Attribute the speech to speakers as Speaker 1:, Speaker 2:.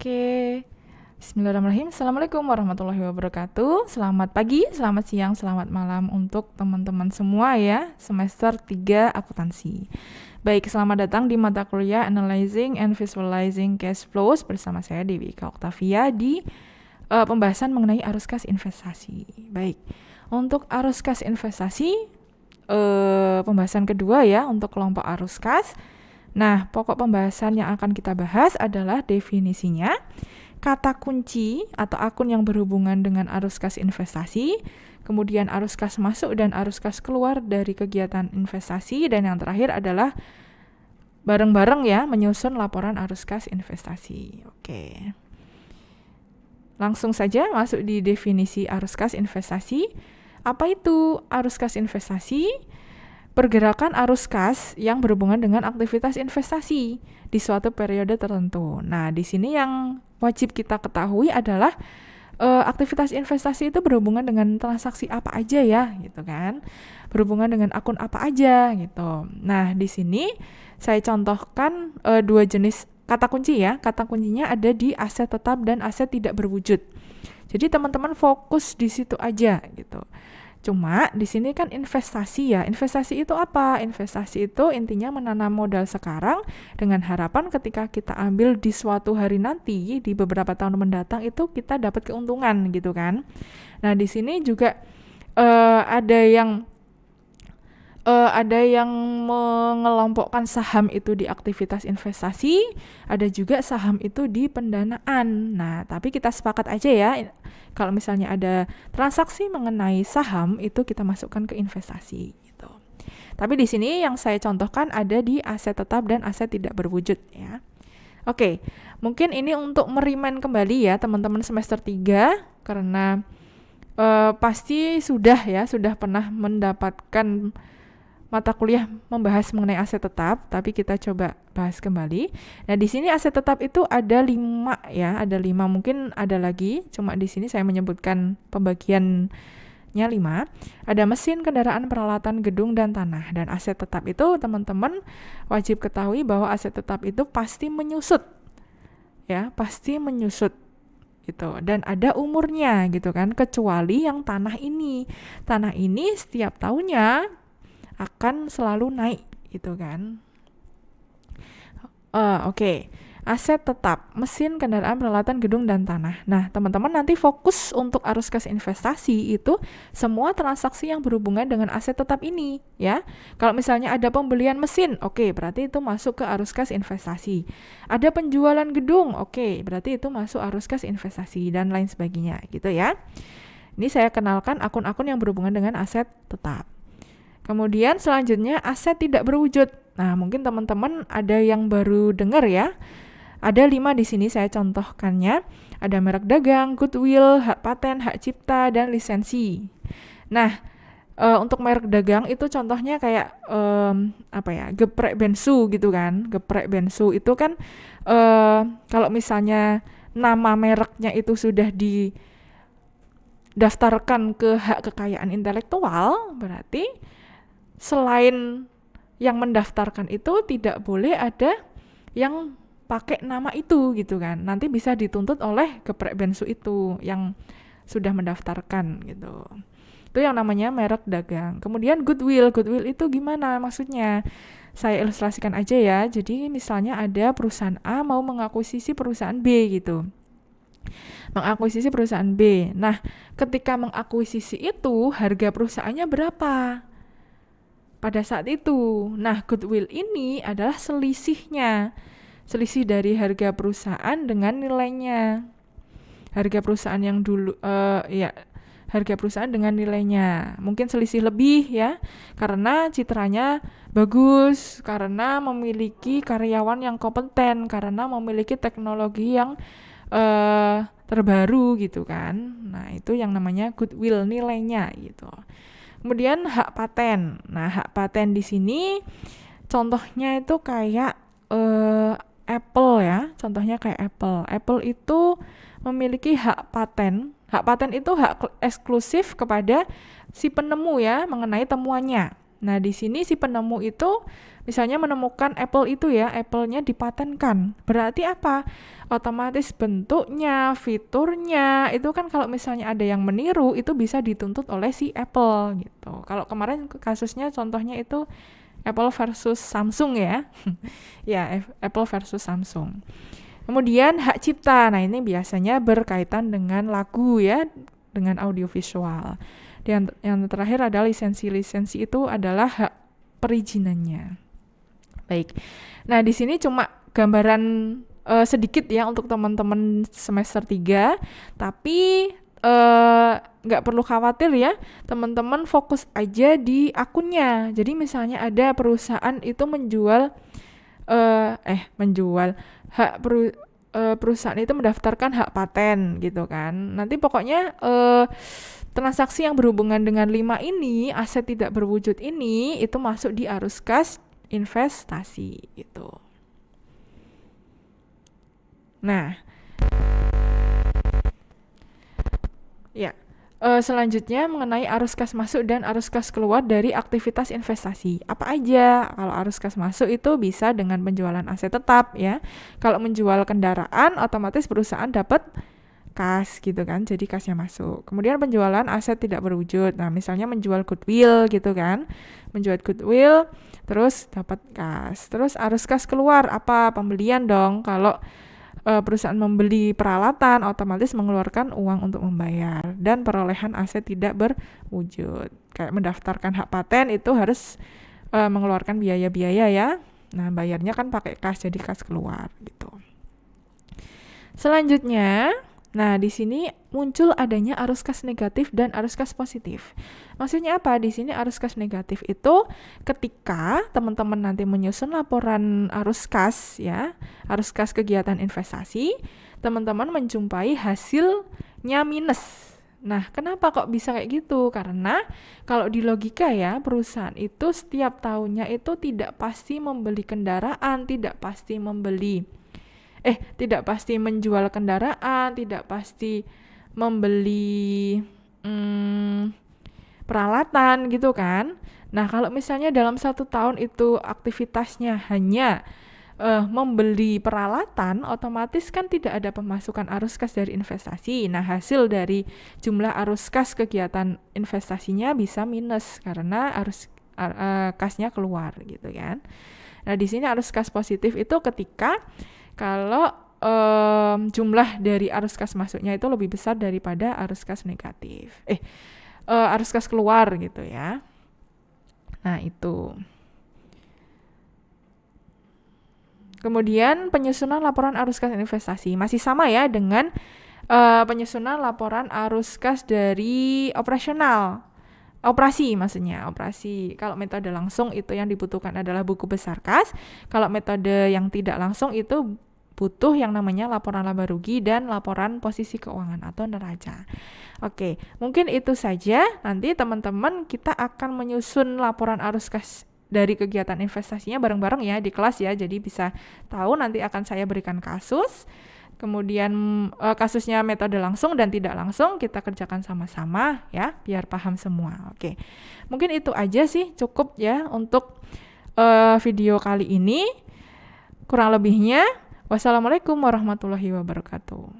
Speaker 1: Oke. Bismillahirrahmanirrahim. Assalamualaikum warahmatullahi wabarakatuh. Selamat pagi, selamat siang, selamat malam untuk teman-teman semua ya, semester 3 akuntansi. Baik, selamat datang di mata kuliah Analyzing and Visualizing Cash Flows bersama saya Dewi Ika Oktavia di pembahasan mengenai arus kas investasi. Baik, untuk arus kas investasi, pembahasan kedua ya untuk kelompok arus kas. Nah, pokok pembahasan yang akan kita bahas adalah definisinya, kata kunci atau akun yang berhubungan dengan arus kas investasi, kemudian arus kas masuk dan arus kas keluar dari kegiatan investasi, dan yang terakhir adalah bareng-bareng ya menyusun laporan arus kas investasi. Oke. Langsung saja masuk di definisi arus kas investasi. Apa itu arus kas investasi? Pergerakan arus kas yang berhubungan dengan aktivitas investasi di suatu periode tertentu. Nah, di sini yang wajib kita ketahui adalah aktivitas investasi itu berhubungan dengan transaksi apa aja ya, gitu kan? Berhubungan dengan akun apa aja, gitu. Nah, di sini saya contohkan dua jenis kata kunci ya. Kata kuncinya ada di aset tetap dan aset tidak berwujud. Jadi teman-teman fokus di situ aja, gitu. Cuma di sini kan investasi ya. Investasi itu apa? Investasi itu intinya menanam modal sekarang dengan harapan ketika kita ambil di suatu hari nanti, di beberapa tahun mendatang itu kita dapat keuntungan gitu kan. Nah, di sini juga ada yang mengelompokkan saham itu di aktivitas investasi, ada juga saham itu di pendanaan. Nah, tapi kita sepakat aja ya, kalau misalnya ada transaksi mengenai saham itu kita masukkan ke investasi gitu. Tapi di sini yang saya contohkan ada di aset tetap dan aset tidak berwujud ya. Oke, mungkin ini untuk merimain kembali ya teman-teman semester 3 karena pasti sudah pernah mendapatkan mata kuliah membahas mengenai aset tetap, tapi kita coba bahas kembali. Nah, di sini aset tetap itu ada 5 ya, ada 5, mungkin ada lagi, cuma di sini saya menyebutkan pembagiannya 5. Ada mesin, kendaraan, peralatan, gedung, dan tanah. Dan aset tetap itu teman-teman wajib ketahui bahwa aset tetap itu pasti menyusut. Ya, pasti menyusut gitu. Dan ada umurnya gitu kan, kecuali yang tanah ini. Tanah ini setiap tahunnya akan selalu naik gitu kan. Oke. Aset tetap, mesin, kendaraan, peralatan, gedung, dan tanah. Nah, teman-teman nanti fokus untuk arus kas investasi itu semua transaksi yang berhubungan dengan aset tetap ini ya. Kalau misalnya ada pembelian mesin, oke, berarti itu masuk ke arus kas investasi. Ada penjualan gedung, oke, berarti itu masuk arus kas investasi dan lain sebagainya gitu ya. Ini saya kenalkan akun-akun yang berhubungan dengan aset tetap. Kemudian selanjutnya aset tidak berwujud. Nah, mungkin teman-teman ada yang baru dengar ya. Ada 5 di sini saya contohkannya. Ada merek dagang, goodwill, hak paten, hak cipta, dan lisensi. Nah, untuk merek dagang itu contohnya kayak geprek bensu gitu kan. Geprek bensu itu kan kalau misalnya nama mereknya itu sudah didaftarkan ke hak kekayaan intelektual, berarti selain yang mendaftarkan itu tidak boleh ada yang pakai nama itu gitu kan. Nanti bisa dituntut oleh geprek bensu itu yang sudah mendaftarkan gitu. Itu yang namanya merek dagang. Kemudian goodwill. Goodwill itu gimana maksudnya? Saya ilustrasikan aja ya. Jadi misalnya ada perusahaan A mau mengakuisisi perusahaan B gitu. Mengakuisisi perusahaan B. Nah, ketika mengakuisisi itu harga perusahaannya berapa? Pada saat itu. Nah, goodwill ini adalah selisihnya. Selisih dari harga perusahaan dengan nilainya. Harga perusahaan yang dulu harga perusahaan dengan nilainya. Mungkin selisih lebih ya, karena citranya bagus, karena memiliki karyawan yang kompeten, karena memiliki teknologi yang terbaru gitu kan. Nah, itu yang namanya goodwill, nilainya gitu. Kemudian hak paten. Nah, hak paten di sini contohnya itu kayak Apple ya. Contohnya kayak Apple. Apple itu memiliki hak paten. Hak paten itu hak eksklusif kepada si penemu ya mengenai temuannya. Nah, di sini si penemu itu misalnya menemukan Apple itu ya, Apple-nya dipatenkan. Berarti apa? Otomatis bentuknya, fiturnya, itu kan kalau misalnya ada yang meniru, itu bisa dituntut oleh si Apple gitu. Kalau kemarin kasusnya contohnya itu Apple versus Samsung ya. Ya, Apple versus Samsung. Kemudian hak cipta. Nah, ini biasanya berkaitan dengan lagu ya, dengan audiovisual. Dan yang terakhir adalah lisensi. Lisensi itu adalah hak perizinannya. Baik. Nah, di sini cuma gambaran sedikit ya untuk teman-teman semester 3, tapi nggak perlu khawatir ya, teman-teman fokus aja di akunnya. Jadi misalnya ada perusahaan itu menjual hak perusahaan itu mendaftarkan hak paten gitu kan. Nanti pokoknya transaksi yang berhubungan dengan 5 ini, aset tidak berwujud ini, itu masuk di arus kas investasi gitu. Nah, ya. Selanjutnya mengenai arus kas masuk dan arus kas keluar dari aktivitas investasi. Apa aja? Kalau arus kas masuk itu bisa dengan penjualan aset tetap ya. Kalau menjual kendaraan, otomatis perusahaan dapat kas gitu kan, jadi kasnya masuk. Kemudian penjualan aset tidak berwujud. Nah, misalnya menjual goodwill gitu kan. Menjual goodwill terus dapat kas. Terus arus kas keluar apa? Pembelian dong. Kalau perusahaan membeli peralatan, otomatis mengeluarkan uang untuk membayar, dan perolehan aset tidak berwujud. Kayak mendaftarkan hak paten itu harus mengeluarkan biaya-biaya ya. Nah, bayarnya kan pakai kas, jadi kas keluar gitu. Selanjutnya, nah di sini muncul adanya arus kas negatif dan arus kas positif. Maksudnya apa? Di sini arus kas negatif itu ketika teman-teman nanti menyusun laporan arus kas ya, arus kas kegiatan investasi, teman-teman menjumpai hasilnya minus. Nah, kenapa kok bisa kayak gitu? Karena kalau di logika ya, perusahaan itu setiap tahunnya itu tidak pasti membeli kendaraan, tidak pasti menjual kendaraan, tidak pasti membeli peralatan gitu kan. Nah, kalau misalnya dalam 1 tahun itu aktivitasnya hanya membeli peralatan, otomatis kan tidak ada pemasukan arus kas dari investasi. Nah, hasil dari jumlah arus kas kegiatan investasinya bisa minus karena arus kasnya keluar gitu kan. Nah, di sini arus kas positif itu ketika kalau jumlah dari arus kas masuknya itu lebih besar daripada arus kas negatif. Arus kas keluar gitu ya. Nah, itu. Kemudian penyusunan laporan arus kas investasi masih sama ya dengan penyusunan laporan arus kas dari operasi maksudnya, operasi. Kalau metode langsung itu yang dibutuhkan adalah buku besar kas. Kalau metode yang tidak langsung itu butuh yang namanya laporan laba rugi dan laporan posisi keuangan atau neraca. Oke, mungkin itu saja. Nanti teman-teman kita akan menyusun laporan arus kas dari kegiatan investasinya bareng-bareng ya di kelas ya. Jadi bisa tahu, nanti akan saya berikan kasus. Kemudian kasusnya metode langsung dan tidak langsung kita kerjakan sama-sama ya, biar paham semua. Oke, mungkin itu aja sih, cukup ya untuk video kali ini. Kurang lebihnya, wassalamualaikum warahmatullahi wabarakatuh.